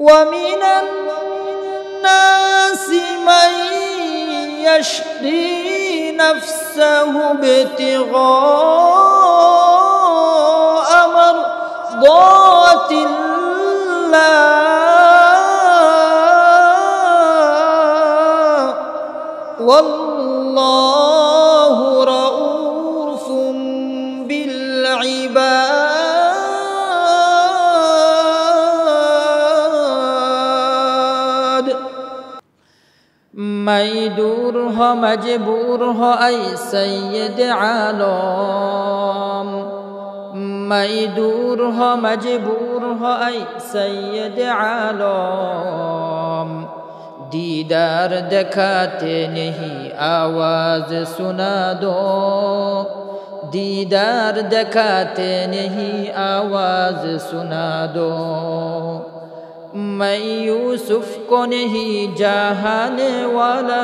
ومن الناس من يشري نفسه ابتغاء مرضات الله والله رؤوف بالعباد ميدور हो मजबूर हो ऐ सैयद आलम मजदूर हो मजबूर हो ऐ सैयद आलम दीदार दिखाते नहीं आवाज सुना दो दीदार दिखाते नहीं आवाज सुना दो मैं यूसुफ को नहीं जहाने वाला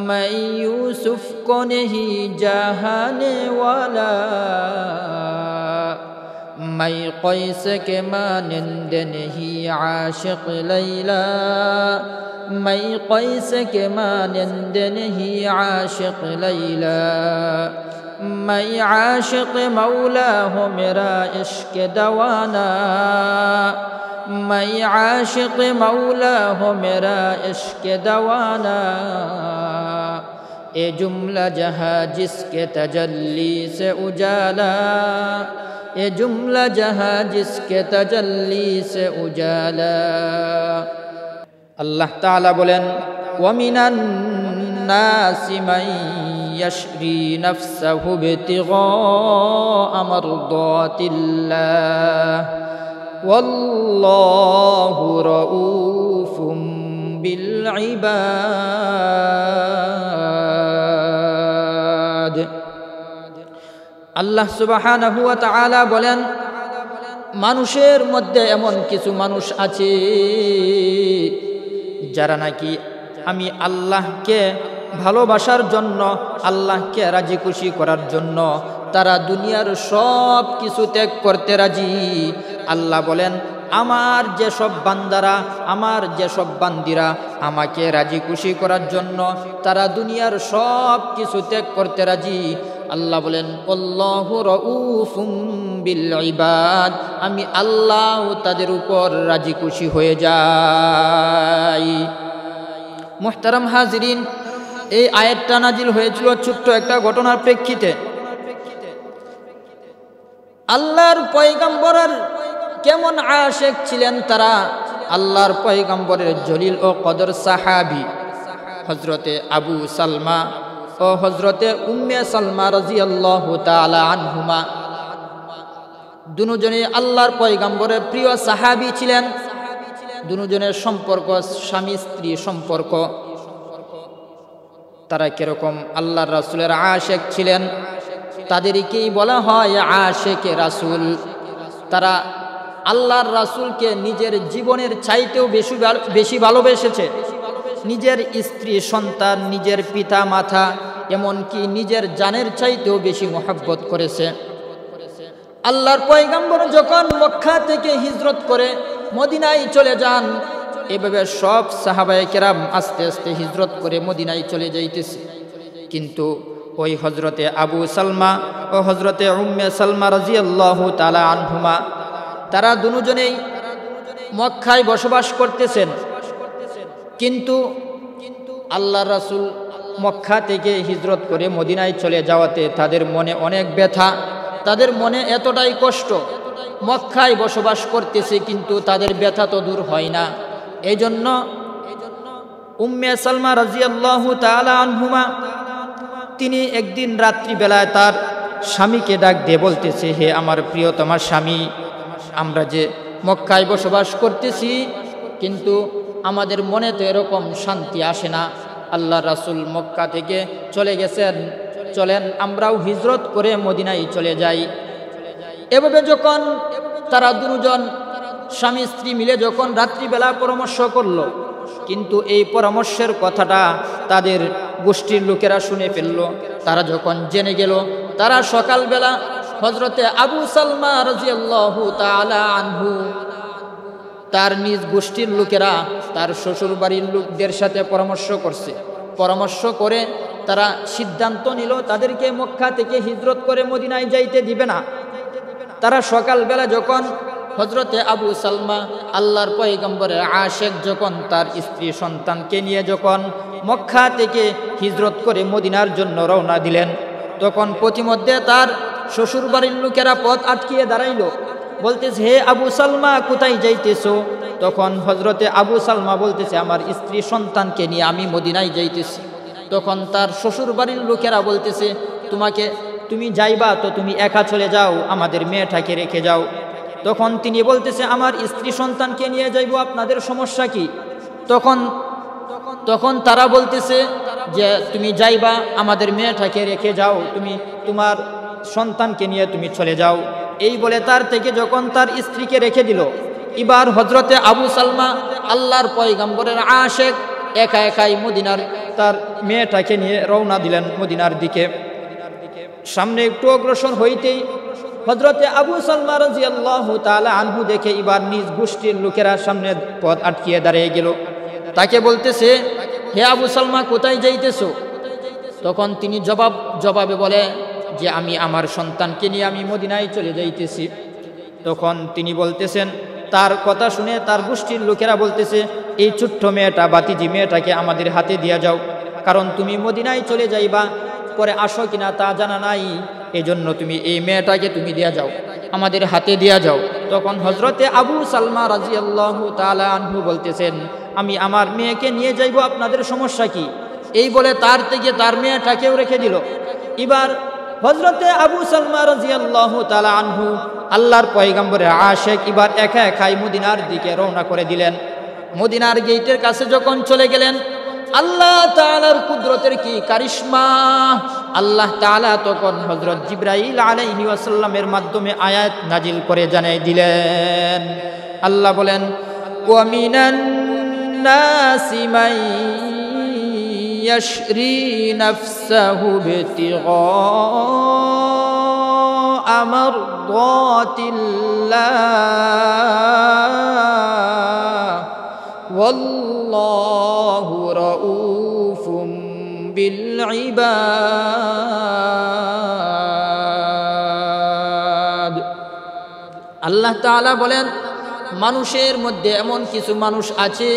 मैं यूसुफ को नहीं जहाने वाला मैं कैस के मानंद नहीं आशिक लैला मैं कैस के मानंद नहीं आशिक लैला मैं आशिक मौला हूँ मेरा इश्क दवाना मैं आशिक मौला हूँ मेरा इश्क दवाना ए जुमला जहाँ जिसके तजल्ली से उजाला ये जुमला जहाँ जिसके तजल्ली से उजाला अल्लाह ताला बोलेन वमिनन नासि मन यशरी नफ्सहु बितिगाअ मर्दातिल्लाह वल्लाहु रऊफुम बिल इबाद আল্লাহ সুবহানাহু ওয়া তাআলা বলেন মানুষের মধ্যে এমন কিছু মানুষ আছে যারা নাকি আমি আল্লাহকে ভালোবাসার জন্য আল্লাহকে রাজি খুশি করার জন্য তারা দুনিয়ার সব কিছু ত্যাগ করতে রাজি আল্লাহ বলেন আমার যে সব বান্দারা আমার যে সব বান্দিরা আমাকে রাজি খুশি করার জন্য তারা দুনিয়ার সব কিছু ত্যাগ করতে রাজি আল্লাহ বলেন আল্লাহু রাউফুম বিল ইবাদ আমি আল্লাহ তাদের উপর রাজি খুশি হয়ে যাই মুহতারাম হাজিরিন এই আয়াতটা নাজিল হয়েছিল ছোট্ট একটা ঘটনার প্রেক্ষিতে আল্লাহর পয়গম্বরের কেমন আশিক ছিলেন তারা আল্লাহর পয়গম্বরের জলিল ও কদর সাহাবী হযরতে আবু সালমা ও হযরতে উম্মে সালমা রাদিয়াল্লাহু তাআলা আনহুমা দুজনে আল্লাহর পয়গম্বরের প্রিয় সাহাবী ছিলেন দুজনের সম্পর্ক স্বামী স্ত্রী সম্পর্ক তারা কিরকম আল্লাহর রাসূলের আশিক ছিলেন তাদেরকেই বলা হয় আশিকে রাসূল তারা আল্লাহর রাসূলকে নিজের জীবনের চাইতেও বেশি ভালোবেসেছে নিজের স্ত্রী সন্তান নিজের পিতা মাতা এমনকি নিজের জানের চাইতেও বেশি মহব্বত করেছে আল্লাহর পয়গম্বর যখন মক্কা থেকে হিজরত করে মদিনায় চলে যান এভাবে সব সাহাবায়ে কেরাম আস্তে আস্তে হিজরত করে মদিনায় চলে যাইতেছে কিন্তু ওই হযরতে আবু সালমা ও হযরতে উম্মে সালমা রাদিয়াল্লাহু তাআলা আনহুমা তারা দুজনেই মক্কায় বসবাস করতেছেন কিন্তু আল্লাহর রাসূল মক্কা থেকে হিজরত করে মদিনায় চলে যাওয়াতে তাদের মনে অনেক ব্যথা তাদের মনে এতটাই কষ্ট মক্কায় বসবাস করতেছে কিন্তু তাদের ব্যথা তো দূর হয় না এইজন্য উম্মে সালমা রাদিয়াল্লাহু তাআলা আনহুমা তিনি একদিন রাত্রিবেলায় তার স্বামীকে ডাক দিয়ে বলতেছে হে আমার প্রিয়তমা স্বামী আমরা যে মক্কায় বসবাস করতেছি কিন্তু আমাদের মনে তো এরকম শান্তি আসে না আল্লাহ রাসূল মক্কা থেকে চলে গেছেন চলেন আমরাও হিজরত করে মদিনায় চলে যাই এভাবে যখন তারা দুজন স্বামী স্ত্রী মিলে যখন রাত্রিবেলা পরামর্শ করলো কিন্তু এই পরামর্শের কথাটা তাদের গোষ্ঠীর লোকেরা শুনে ফেলল তারা যখন জেনে গেল তারা সকালবেলা হযরতে আবু সালমা রাদিয়াল্লাহু তাআলা আনহু তার নিজ গোষ্ঠীর লোকেরা তার শ্বশুর বাড়ির লোকদের সাথে পরামর্শ করছে। পরামর্শ করে তারা সিদ্ধান্ত নিল তাদেরকে মক্কা থেকে হিজরত করে মদিনায় যাইতে দিবে না। তারা সকালবেলা যখন হজরতে আবু সালমা আল্লাহর পয়গম্বরের আশেক যখন তার স্ত্রী সন্তানকে নিয়ে যখন মক্কা থেকে হিজরত করে মদিনার জন্য রওনা দিলেন, তখন প্রতিমধ্যে তার শ্বশুর বাড়ির লোকেরা পথ আটকিয়ে দাঁড়াইল, বলতেছে, হে আবু সালমা কোথায় যাইতেছো? তখন হজরতে আবু সালমা বলতেছে, আমার স্ত্রী সন্তানকে নিয়ে আমি মদিনায় যাইতেছি। তখন তার শ্বশুর বাড়ির লোকেরা বলতেছে, তুমি যাইবা তো তুমি একা চলে যাও, আমাদের মেয়েটাকে রেখে যাও। তখন তিনি বলতেছে, আমার স্ত্রী সন্তানকে নিয়ে যাইব, আপনাদের সমস্যা কি? তখন তারা বলতেছে যে তুমি যাইবা, আমাদের মেয়েটাকে রেখে যাও, তুমি তোমার সন্তানকে নিয়ে তুমি চলে যাও। এই বলে তার থেকে যখন তার স্ত্রীকে রেখে দিল, এবার হজরতে আবু সালমা আল্লাহর পয়গম্বরের আশেক একা একাই মদিনার তার মেয়েটাকে নিয়ে রওনা দিলেন মদিনার দিকে। সামনে একটু অগ্রসর হইতেই হজরতে আবু সালমা রাদিয়াল্লাহু তাআলা আনহু দেখে এবার নিজ গোষ্ঠীর লোকেরা সামনে পথ আটকিয়ে দাঁড়িয়ে গেল। তাকে বলতেছে, হে আবু সালমা কোথায় যাইতেছো? তখন তিনি জবাবে বলে যে আমি আমার সন্তানকে নিয়ে আমি মদিনায় চলে যাইতেছি। তখন তিনি বলতেছেন, তার কথা শুনে তার গোষ্ঠীর লোকেরা বলতেছে, এই ছোট্ট মেয়েটা বাতিজি মেয়েটাকে আমাদের হাতে দিয়ে যাও, কারণ তুমি মদিনায় চলে যাইবা, পরে আসো কিনা তা জানা নাই, এজন্য তুমি এই মেয়েটাকে তুমি দিয়ে যাও, আমাদের হাতে দিয়ে যাও। তখন হজরতে আবু সালমা রাদিয়াল্লাহু তাআলা আনহু বলতেছেন, আমি আমার মেয়েকে নিয়ে যাইব, আপনাদের সমস্যা কি? এই বলে তার থেকে তার মেয়েটাকেও রেখে দিল। এবার হজরতে আবু সালমা রাদিয়াল্লাহু তাআলা আনহু আল্লাহর পয়গম্বরের আশেক এবার একা একাই মদিনার দিকে রওনা করে দিলেন। মদিনার গেটের কাছে যখন চলে গেলেন, আল্লাহ তাআলার কুদরতের কি কারিশমা! আল্লাহ তাআলা তখন হযরত জিবরাইল আলাইহি ওয়াসাল্লামের মাধ্যমে আয়াত নাজিল করে জানিয়ে দিলেন। আল্লাহ বলেন, ওয়া মিনান নাসি মান ইয়াশরি নাফসাহু বিতিগা মারদাতিল্লাহ ওয়াল্লাহু রাউফুম বিল ইবাদ। আল্লাহ তাআলা বলেন, মানুষের মধ্যে এমন কিছু মানুষ আছে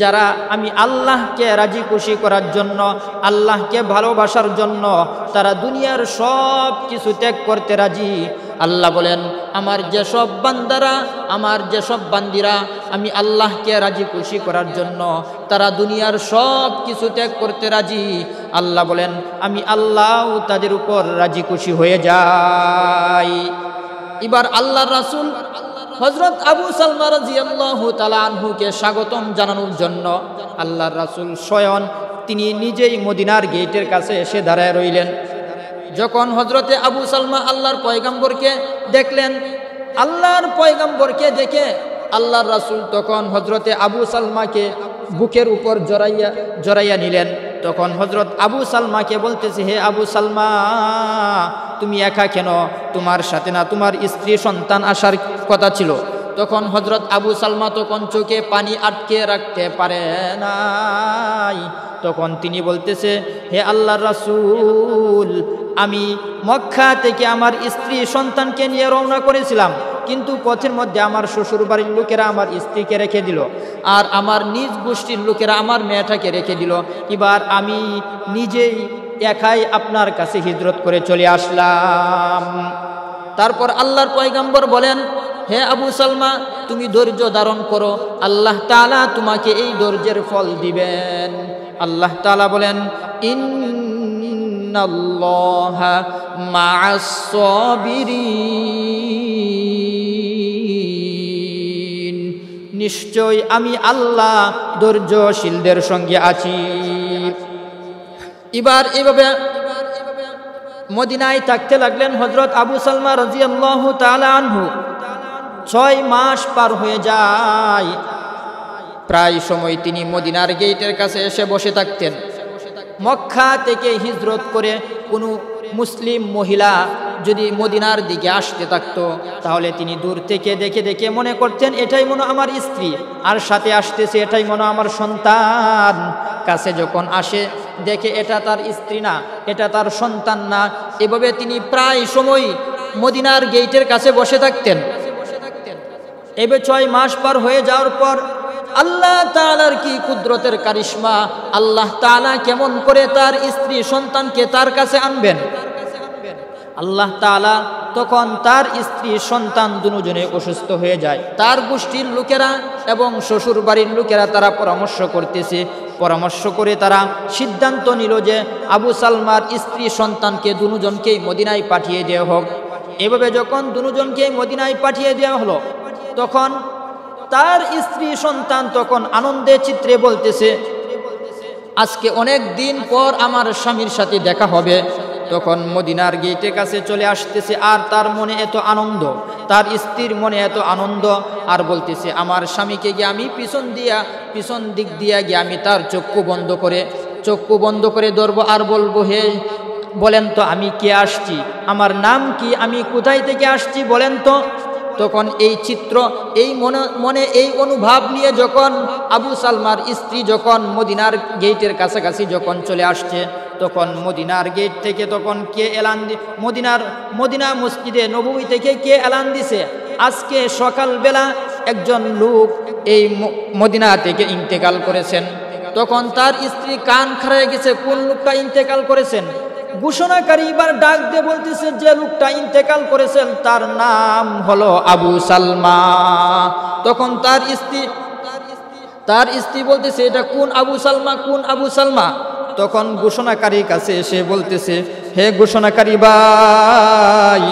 যারা আমি আল্লাহকে রাজি খুশি করার জন্য, আল্লাহকে ভালোবাসার জন্য তারা দুনিয়ার সব কিছু ত্যাগ করতে রাজি। আল্লাহ বলেন, আমার যেসব বান্দারা, আমার যেসব বান্দিরা আমি আল্লাহকে রাজি খুশি করার জন্য তারা দুনিয়ার সব কিছু ত্যাগ করতে রাজি, আল্লাহ বলেন আমি আল্লাহ তাদের উপর রাজি খুশি হয়ে যাই। এবার আল্লাহর রাসূল হযরত আবু সালমা রাদিয়াল্লাহু তাআলা আনহুকে স্বাগতম জানানোর জন্য আল্লাহর রাসূল স্বয়ং তিনি নিজেই মদিনার গেটের কাছে এসে দাঁড়ায় রইলেন। যখন হযরতে আবু সালমা আল্লাহর পয়গম্বরকে দেখলেন, আল্লাহর পয়গম্বরকে দেখে আল্লাহর রাসূল তখন হযরতে আবু সালমাকে বুকের উপর জড়াইয়া নিলেন। তখন হযরত আবু সালমাকে বলতেছে, হে আবু সালমা তুমি একা কেন? তোমার সাথে না তোমার স্ত্রী সন্তান আসার কথা ছিল? তখন হযরত আবু সালমা তখন চোখে পানি আটকে রাখতে পারে নাই। তখন তিনি বলতেছে, হে আল্লাহর রাসূল আমি মক্কা থেকে আমার স্ত্রী সন্তানকে নিয়ে রওনা করেছিলাম, কিন্তু পথের মধ্যে আমার শ্বশুর বাড়ির লোকেরা আমার স্ত্রীকে রেখে দিল, আর আমার নিজ গোষ্ঠীর লোকেরা আমার মেয়েটাকে রেখে দিল। এবার আমি নিজেই একাই আপনার কাছে হিজরত করে চলে আসলাম। তারপর আল্লাহর পয়গম্বর বলেন, হে আবু সালমা তুমি ধৈর্য ধারণ করো, আল্লাহ তাআলা তোমাকে এই ধৈর্যের ফল দিবেন। আল্লাহ তাআলা বলেন, ইন্নাল্লাহা মা'আস সাবিরিন, নিশ্চয় আমি আল্লাহ ধৈর্যশীলদের সঙ্গে আছি। এবার এভাবে মদিনায় থাকতে লাগলেন হযরত আবু সালমা রাদিয়াল্লাহু তাআলা আনহু। 6 মাস পার হয়ে যায়। প্রায় সময় তিনি মদিনার গেটের কাছে এসে বসে থাকতেন। মক্কা থেকে হিজরত করে কোনো মুসলিম মহিলা যদি মদিনার দিকে আসতে থাকতো তাহলে তিনি দূর থেকে দেখে দেখে মনে করতেন এটাই মনে আমার স্ত্রী, আর সাথে আসতেছে এটাই মনে আমার সন্তান। কাছে যখন আসে দেখে এটা তার স্ত্রী না, এটা তার সন্তান না। এভাবে তিনি প্রায় সময় মদিনার গেটের কাছে বসে থাকতেন। এবার 6 মাস পার হয়ে যাওয়ার পর আল্লাহ তাআলার কি কুদরতের কারিশমা, আল্লাহ তাআলা কেমন করে তার স্ত্রী সন্তানকে তার কাছে আনবেন। আল্লাহ তাআলা তখন তার স্ত্রী সন্তান দুজনে অসুস্থ হয়ে যায়। তার গোষ্ঠীর লোকেরা এবং শ্বশুর বাড়ির লোকেরা তারা পরামর্শ করে তারা সিদ্ধান্ত নিল যে আবু সালমার স্ত্রী সন্তানকে দুজনকেই মদিনায় পাঠিয়ে দেওয়া হোক। এভাবে যখন দুজনকে মদিনায় পাঠিয়ে দেওয়া হলো তখন তার স্ত্রী সন্তান তখন আনন্দে চিত্রে বলতেছে আজকে অনেক দিন পর আমার স্বামীর সাথে দেখা হবে। তখন মদিনার গেটের কাছে চলে আসতেছে, আর তার মনে এত আনন্দ, তার স্ত্রীর মনে এত আনন্দ, আর বলতেছে আমার স্বামীকে গিয়ে আমি পিছন দিক দিয়ে গিয়ে আমি তার চক্ষু বন্ধ করে ধরবো আর বলবো হে বলেন তো আমি কে আসছি, আমার নাম কি, আমি কোথায় থেকে আসছি বলেন তো। তখন এই চিত্র এই মনে এই অনুভব নিয়ে যখন আবু সালমার স্ত্রী যখন মদিনার গেটের কাছাকাছি যখন চলে আসছে তখন মদিনার গেট থেকে তখন কে এলান মদিনা মসজিদে নববী থেকে কে এলান দিছে আজকে সকালবেলা একজন লোক এই মদিনা থেকে ইন্তেকাল করেছেন। তখন তার স্ত্রী কান খাড়ায় গেছে, কোন লোকটা ইন্তেকাল করেছেন। ঘোষণাকারী এবার ডাক দিয়ে বলতেছে যে লোকটা ইন্তেকাল করেছেন তার নাম হলো আবু সালমা। তখন তার স্ত্রী বলতেছে এটা কোন আবু সালমা। তখন ঘোষণাকারীর কাছে এসে বলতেছে হে ঘোষণাকারী ভাই,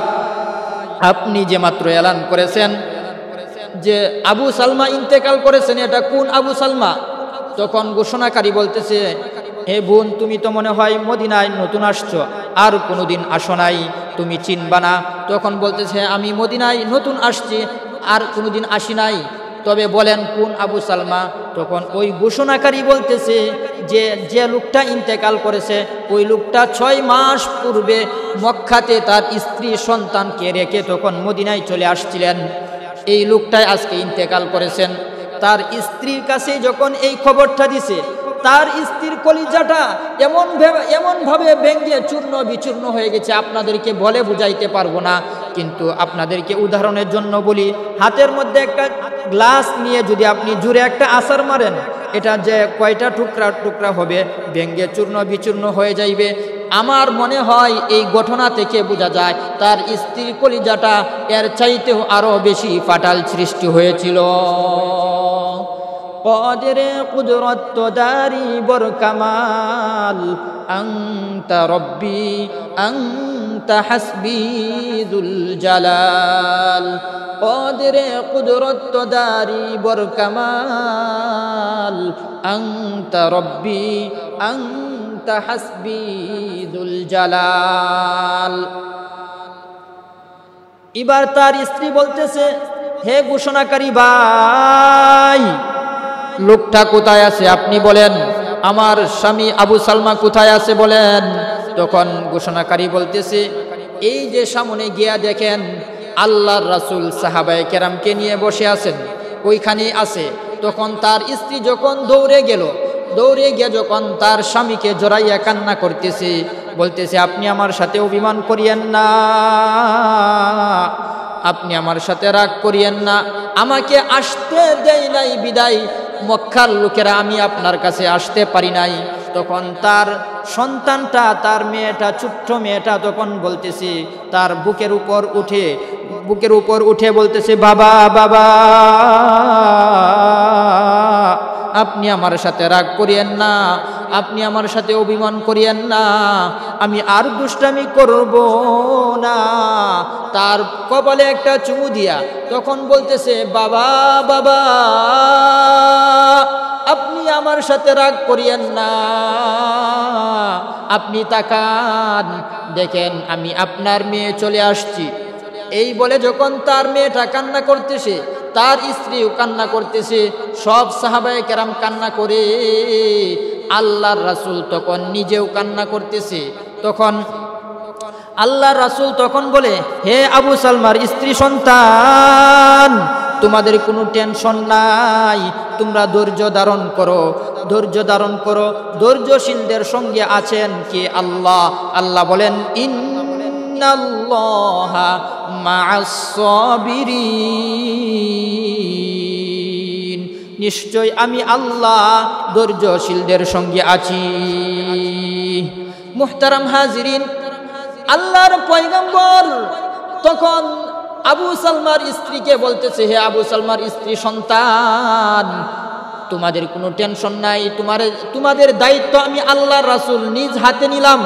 আপনি যে মাত্র এলান করেছেন যে আবু সালমা ইন্তেকাল করেছেন, এটা কোন আবু সালমা। তখন ঘোষণাকারী বলতেছে হে বোন, তুমি তো মনে হয় মদিনায় নতুন আসছো, আর কোনোদিন আসো নাই, তুমি চিনবা না। তখন বলতেছে আমি মদিনায় নতুন আসছি, আর কোনোদিন আসি নাই, তবে বলেন কোন আবু সালমা। তখন ওই ঘোষণাকারী বলতেছে যে লোকটা ইন্তেকাল করেছে ওই লোকটা 6 মাস পূর্বে মক্কাতে তার স্ত্রী সন্তানকে রেখে তখন মদিনায় চলে আসছিলেন, এই লোকটাই আজকে ইন্তেকাল করেছেন। তার স্ত্রীর কাছে যখন এই খবরটা দিছে তার স্ত্রীর কলিজাটা এমনভাবে ভেঙে চূর্ণ বিচূর্ণ হয়ে গেছে, আপনাদেরকে বলে বুঝাইতে পারবো না। কিন্তু আপনাদেরকে উদাহরণের জন্য বলি, হাতের মধ্যে একটা গ্লাস নিয়ে যদি আপনি জুড়ে একটা আছাড় মারেন, এটা যে কয়টা টুকরা হবে, ভেঙে চূর্ণ বিচূর্ণ হয়ে যাইবে। আমার মনে হয় এই ঘটনা থেকে বোঝা যায় তার স্ত্রীর কলিজাটা এর চাইতেও আরো বেশি ফাটাল সৃষ্টি হয়েছিল। قادر قدرت داري بركمال أنت ربي أنت حسبي ذو الجلال قادر قدرت داري بركمال أنت ربي أنت حسبي ذو الجلال। এবার তার স্ত্রী বলতেছে হে ঘোষণাকারী ভাই, লোকটা কোথায় আছে আপনি বলেন, আমার স্বামী আবু সালমা কোথায় আছে বলেন। তখন ঘোষণাকারী বলতেছে এই যে সামনে গিয়া দেখেন আল্লাহর রাসূল সাহাবায়ে কেরামকে নিয়ে বসে আছেন, ওইখানেই আছে। তখন তার স্ত্রী যখন দৌড়ে গিয়ে যখন তার স্বামীকে জড়াইয়া কান্না করতেছে, বলতেছে আপনি আমার সাথে অভিমান করিয়েন না, আপনি আমার সাথে রাগ করিয়েন না, আমাকে আসতে দেয় নাই বিদায় মক্কার লোকেরা আমি আপনার কাছে আসতে পারি নাই। তখন তার সন্তানটা, তার মেয়েটা, ছোট্ট মেয়েটা তখন বলতেছে, তার বুকের উপর উঠে বলতেছে বাবা বাবা, আপনি আমার সাথে রাগ করিয়েন না, আপনি আমার সাথে অভিমান করিয়েন না, আমি আর দুষ্টামি করব না। তার কপালে একটা চুমু দিয়া তখন বলতেছে বাবা বাবা, আপনি আমার সাথে রাগ করিয়েন না, আপনি তাকান দেখেন আমি আপনার মেয়ে চলে আসছি। এই বলে যখন তার মেয়েটা কান্না করতেছে, তার স্ত্রীও কান্না করতেছে, সব সাহাবায়ে কেরাম কান্না করে, আল্লাহর রাসূল তখন নিজেও কান্না করতেছে। তখন আল্লাহ রাসূল তখন বলে, হে আবু সালমার স্ত্রী সন্তান, তোমাদের কোনো টেনশন নাই, তোমরা ধৈর্য ধারণ করো, ধৈর্য ধারণ করো। ধৈর্যশীলদের সঙ্গে আছেন কি? আল্লাহ। আল্লাহ বলেন, ইন্নাল্লাহা মা'আস সাবিরিন, নিশ্চয় আমি আল্লাহ ধৈর্যশীলদের সঙ্গে আছি। মুহতারাম হাজিরিন, আল্লাহর পয়গম্বর তখন আবু সালমার স্ত্রীকে বলতেছে, হে আবু সালমার স্ত্রী সন্তান, তোমাদের কোনো টেনশন নাই, তোমাদের দায়িত্ব আমি আল্লাহর রাসূল নিজ হাতে নিলাম।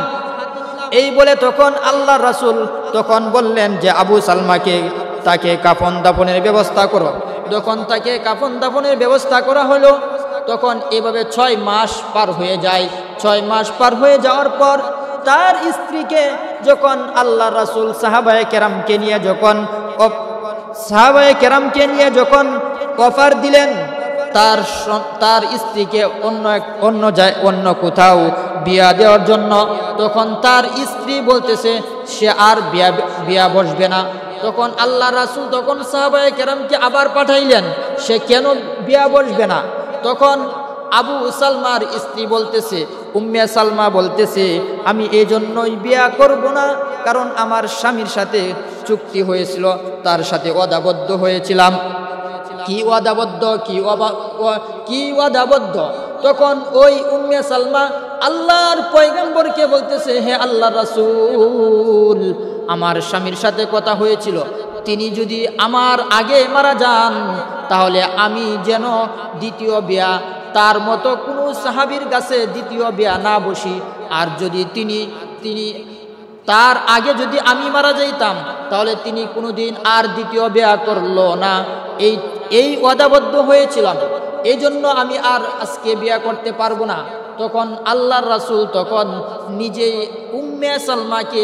এই বলে তখন আল্লাহর রাসূল তখন বললেন যে আবু সালমাকে তাকে কাফন দাফনের ব্যবস্থা করো। যখন তাকে কাফন দাফনের ব্যবস্থা করা হলো, তখন এভাবে 6 মাস পার হয়ে যায়। 6 মাস পার হয়ে যাওয়ার পর তার স্ত্রীকে যখন আল্লাহ রাসূল সাহাবায়ে কেরামকে নিয়ে যখন অফার দিলেন তার স্ত্রীকে অন্য কোথাও বিয়া দেওয়ার জন্য, তখন তার স্ত্রী বলতেছে সে আর বিয়া বসবে না। তখন আল্লাহ রাসূল তখন সাহাবায়ে কেরামকে আবার পাঠাইলেন, সে কেন বিয়া বসবে না? তখন আবু সালমার স্ত্রী বলতেছে, উম্মে সালমা বলতেছে, আমি এই জন্যই বিয়া করব না, কারণ আমার স্বামীর সাথে চুক্তি হয়েছিল, তার সাথে ওয়াদাবদ্ধ হয়েছিলাম। কি ওয়াদাবদ্ধ? তখন ওই উম্মে সালমা আল্লাহর পয়গম্বরকে বলতেছে, হে আল্লাহর রাসূল, আমার স্বামীর সাথে কথা হয়েছিল, তিনি যদি আমার আগে মারা যান তাহলে আমি যেন দ্বিতীয় বিয়া তার মতো কোনো সাহাবীর কাছে দ্বিতীয় বিয়া না বসি। আর যদি তিনি তার আগে যদি আমি মারা যাইতাম তাহলে তিনি কোনোদিন আর দ্বিতীয় বিয়া করলো না। এই ওয়াদাবদ্ধ হয়েছিলাম, এই জন্য আমি আর আজকে বিয়া করতে পারবো না। তখন আল্লাহর রাসূল তখন নিজেই উম্মে সালমাকে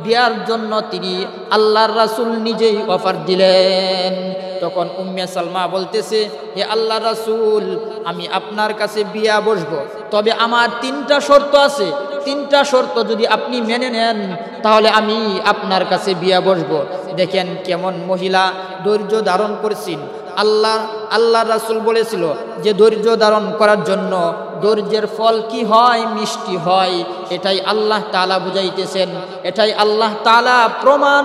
বিয়ার জন্য তিনি আল্লাহর রাসূল নিজেই অফার দিলেন। তখন উম্মে সালমা বলতেছে, হে আল্লাহর রাসূল, আমি আপনার কাছে বিয়া বসবো, তবে আমার 3টা শর্ত আছে। 3টা শর্ত যদি আপনি মেনে নেন তাহলে আমি আপনার কাছে বিয়া বসবো। দেখেন কেমন মহিলা ধৈর্য ধারণ করছেন। আল্লাহ রাসূল বলেছিল যে ধৈর্য ধারণ করার জন্য ধৈর্যের ফল কি হয়? মিষ্টি হয়। এটাই আল্লাহ তাআলা বুঝাইতেছেন, এটাই আল্লাহ তাআলা প্রমাণ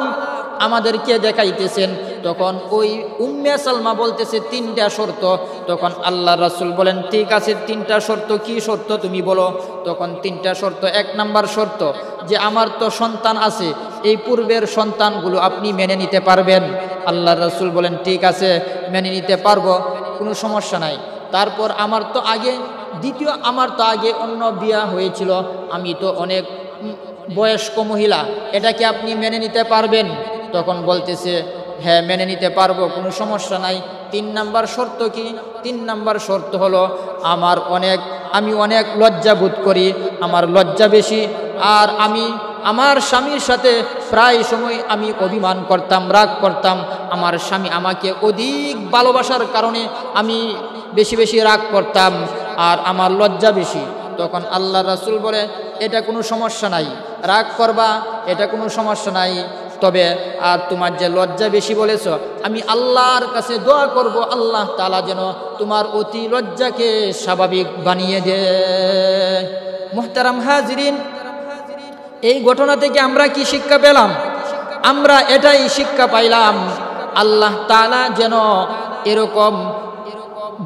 আমাদেরকে দেখাইতেছেন। তখন ওই উম্মে সালমা বলতেছে 3টা শর্ত। তখন আল্লাহ রাসূল বলেন, ঠিক আছে, 3টা শর্ত কি শর্ত তুমি বলো। তখন 3টা শর্ত, 1 নাম্বার শর্ত যে আমার তো সন্তান আছে, এই পূর্বের সন্তানগুলো আপনি মেনে নিতে পারবেন? আল্লাহ রাসূল বলেন, ঠিক আছে, মেনে নিতে পারবো, কোনো সমস্যা নাই। তারপর আমার তো আগে অন্য বিয়া হয়েছিল, আমি তো অনেক বয়স্ক মহিলা, এটাকে আপনি মেনে নিতে পারবেন? তখন বলতেছে, হ্যাঁ মেনে নিতে পারবো, কোনো সমস্যা নাই। 3 নাম্বার শর্ত কি? 3 নাম্বার শর্ত হলো আমি অনেক লজ্জা বোধ করি, আমার লজ্জা বেশি, আর আমি আমার স্বামীর সাথে প্রায় সময় আমি অভিমান করতাম, রাগ করতাম। আমার স্বামী আমাকে অধিক ভালোবাসার কারণে আমি বেশি বেশি রাগ করতাম, আর আমার লজ্জা বেশি। তখন আল্লাহ রাসূল বলে, এটা কোনো সমস্যা নাই, রাগ করবা, এটা কোনো সমস্যা নাই, তবে আর তোমার যে লজ্জা বেশি বলেছ, আমি আল্লাহর কাছে দোয়া করব আল্লাহ তাআলা যেন তোমার অতি লজ্জাকে স্বাভাবিক বানিয়ে দেয়। মুহতারাম হাজিরিন, এই ঘটনা থেকে আমরা কি শিক্ষা পেলাম? আমরা এটাই শিক্ষা পাইলাম, আল্লাহ তাআলা যেন এরকম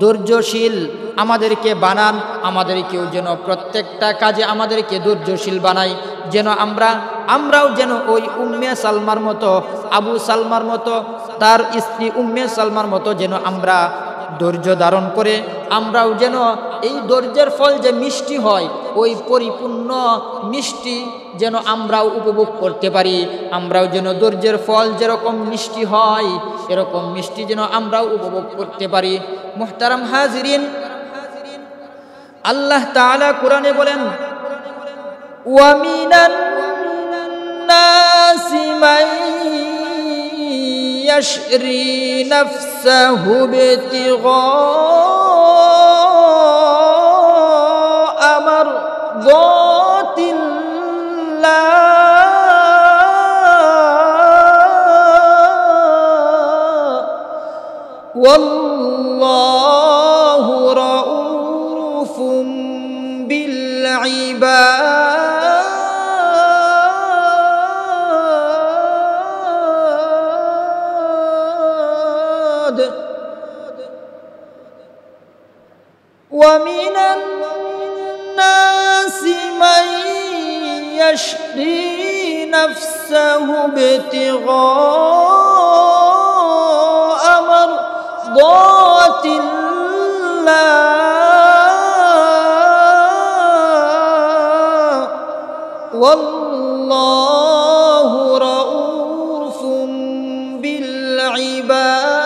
ধৈর্যশীল আমাদেরকে বানান, আমাদেরকেও যেন প্রত্যেকটা কাজে আমাদেরকে ধৈর্যশীল বানাই, যেন আমরাও যেন ওই উম্মে সালমার মতো, আবু সালমার মতো, তার স্ত্রী উম্মে সালমার মতো যেন আমরা ধৈর্য ধারণ করে আমরাও যেন এই ধৈর্যের ফল যে মিষ্টি হয়, ওই পরিপূর্ণ মিষ্টি যেন আমরাও উপভোগ করতে পারি। আমরাও যেন ধৈর্যের ফল যেরকম মিষ্টি হয় এরকম মিষ্টি যেন আমরাও উপভোগ করতে পারি। মুহতারাম হাজিরিন, আল্লাহ তাআলা কোরআনে বলেন, ওয়া মিনান নাসি মান ইয়াশরি নাফসাহু বিতিগা মারদাতিল্লাহ ওয়াল্লাহু রাউফুম বিল ইবাদ ওয়া মিনান নাসি মান يشري نفسه ابتغاء مرضات الله والله رؤوف بالعباد